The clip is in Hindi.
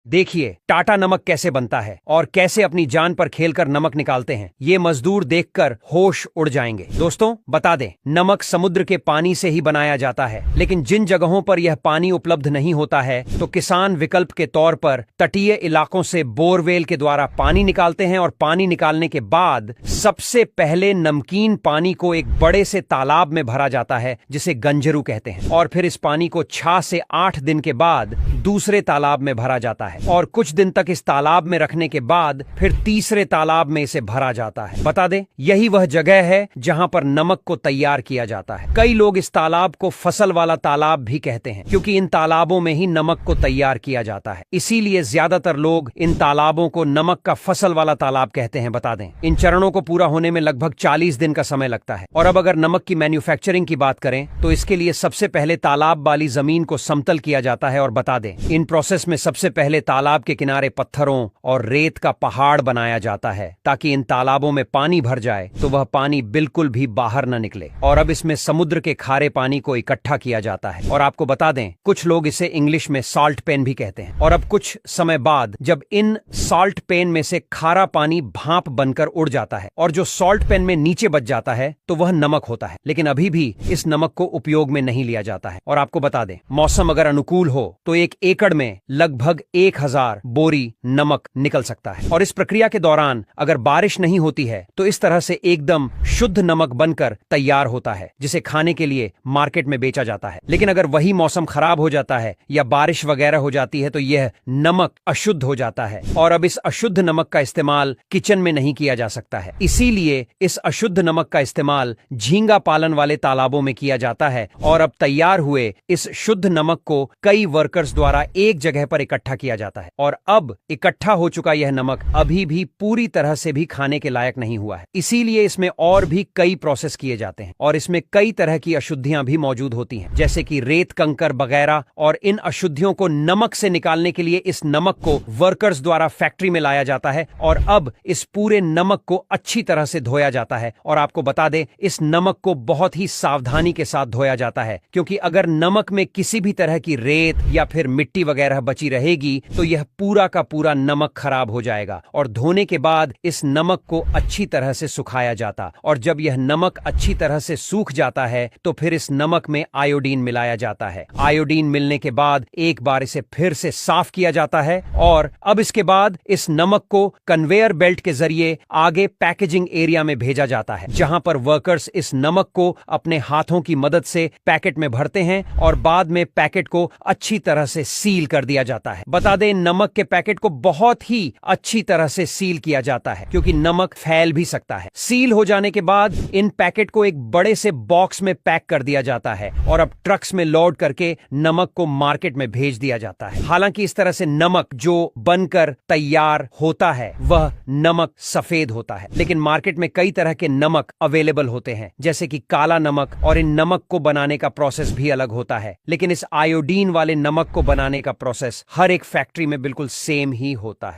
देखिए टाटा नमक कैसे बनता है और कैसे अपनी जान पर खेलकर नमक निकालते हैं। ये मजदूर देखकर होश उड़ जाएंगे। दोस्तों बता दें, नमक समुद्र के पानी से ही बनाया जाता है, लेकिन जिन जगहों पर यह पानी उपलब्ध नहीं होता है तो किसान विकल्प के तौर पर तटीय इलाकों से बोरवेल के द्वारा पानी निकालते हैं और पानी निकालने के बाद सबसे पहले नमकीन पानी को एक बड़े से तालाब में भरा जाता है जिसे गंजरू कहते हैं, और फिर इस पानी को 6 से 8 दिन के बाद दूसरे तालाब में भरा जाता है और कुछ दिन तक इस तालाब में रखने के बाद फिर तीसरे तालाब में इसे भरा जाता है। बता दें, यही वह जगह है जहां पर नमक को तैयार किया जाता है। कई लोग इस तालाब को फसल वाला तालाब भी कहते हैं क्योंकि इन तालाबों में ही नमक को तैयार किया जाता है, इसीलिए ज्यादातर लोग इन तालाबों को नमक का फसल वाला तालाब कहते हैं। बता दें, इन चरणों को पूरा होने में लगभग 40 दिन का समय लगता है। और अब अगर नमक की मैन्युफैक्चरिंग की बात करें तो इसके लिए सबसे पहले तालाब वाली जमीन को समतल किया जाता है। और बता दें, इन प्रोसेस में सबसे पहले तालाब के किनारे पत्थरों और रेत का पहाड़ बनाया जाता है ताकि इन तालाबों में पानी भर जाए तो वह पानी बिल्कुल भी बाहर न निकले। और अब इसमें समुद्र के खारे पानी को इकट्ठा किया जाता है। और आपको बता दें, कुछ लोग इसे इंग्लिश में सॉल्ट पेन भी कहते हैं। और अब कुछ समय बाद जब इन सॉल्ट पेन में से खारा पानी भाप बनकर उड़ जाता है और जो सॉल्ट पेन में नीचे बच जाता है तो वह नमक होता है, लेकिन अभी भी इस नमक को उपयोग में नहीं लिया जाता है। और आपको बता दें, मौसम अगर अनुकूल हो तो 1 एकड़ में लगभग 1000 बोरी नमक निकल सकता है। और इस प्रक्रिया के दौरान अगर बारिश नहीं होती है तो इस तरह से एकदम शुद्ध नमक बनकर तैयार होता है जिसे खाने के लिए मार्केट में बेचा जाता है। लेकिन अगर वही मौसम खराब हो जाता है या बारिश वगैरह हो जाती है तो यह नमक अशुद्ध हो जाता है और अब इस अशुद्ध नमक का इस्तेमाल किचन में नहीं किया जा सकता है। इसीलिए इस अशुद्ध नमक का इस्तेमाल झींगा पालन वाले तालाबों में किया जाता है। और अब तैयार हुए इस शुद्ध नमक को कई वर्कर्स द्वारा एक जगह पर इकट्ठा किया जाता है। और अब इकट्ठा हो चुका यह नमक अभी भी पूरी तरह से भी खाने के लायक नहीं हुआ है, इसीलिए इसमें और भी कई प्रोसेस किए जाते हैं और इसमें कई तरह की अशुद्धियां भी मौजूद होती हैं, जैसे कि रेत कंकर वगैरह। और इन अशुद्धियों को नमक से निकालने के लिए इस नमक को वर्कर्स द्वारा फैक्ट्री में लाया जाता है और अब इस पूरे नमक को अच्छी तरह से धोया जाता है। और आपको बता दें, इस नमक को बहुत ही सावधानी के साथ धोया जाता है क्योंकि अगर नमक में किसी भी तरह की रेत या फिर मिट्टी वगैरह बची रहेगी तो यह पूरा का पूरा नमक खराब हो जाएगा। और धोने के बाद इस नमक को अच्छी तरह से सुखाया जाता, और जब यह नमक अच्छी तरह से सूख जाता है तो फिर इस नमक में आयोडीन मिलाया जाता है। आयोडीन मिलने के बाद एक बार इसे फिर से साफ किया जाता है और अब इसके बाद इस नमक को कन्वेयर बेल्ट के जरिए आगे पैकेजिंग एरिया में भेजा जाता है, जहां पर वर्कर्स इस नमक को अपने हाथों की मदद से पैकेट में भरते हैं और बाद में पैकेट को अच्छी तरह से सील कर दिया जाता है। बता दें, नमक के पैकेट को बहुत ही अच्छी तरह से सील किया जाता है क्योंकि नमक फैल भी सकता है। सील हो जाने के बाद इन पैकेट को एक बड़े से बॉक्स में पैक कर दिया जाता है और अब ट्रक्स में लोड करके नमक को मार्केट में भेज दिया जाता है। हालांकि इस तरह से नमक जो बनकर तैयार होता है वह नमक सफेद होता है, लेकिन मार्केट में कई तरह के नमक अवेलेबल होते हैं जैसे कि काला नमक, और इन नमक को बनाने का प्रोसेस भी अलग होता है। लेकिन इस आयोडीन वाले नमक को बनाने का प्रोसेस हर एक फैक्ट्री में बिल्कुल सेम ही होता है।